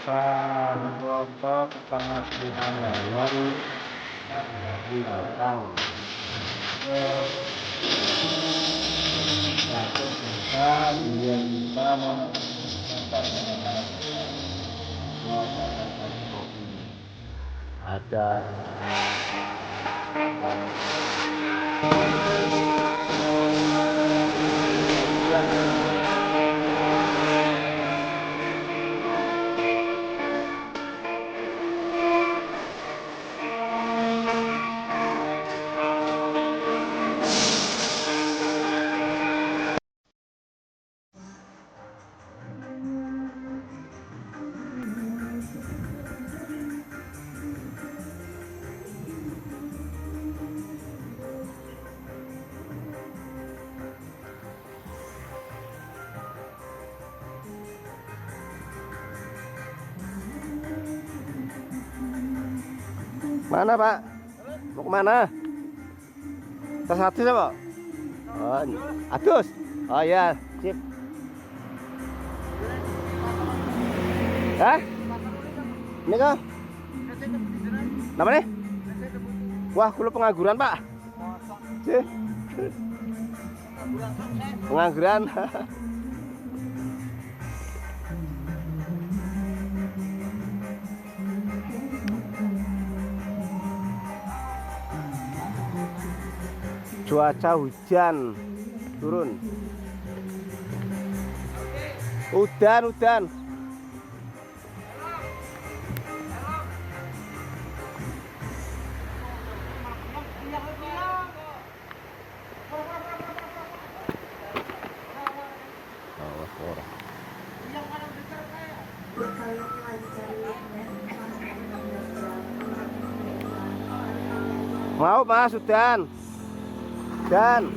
bukan kelompok pengajian lawan binatang. Satu kita dia bisa ada mana Pak? Mau kemana? Tas adus ya Pak? Oh, adus? Oh iya, sip. Hah? Ini kok? Nama nih? Wah, kulo pengangguran Pak. Pengangguran. Cuaca hujan turun. Udan. Mau Mas, udan. Dan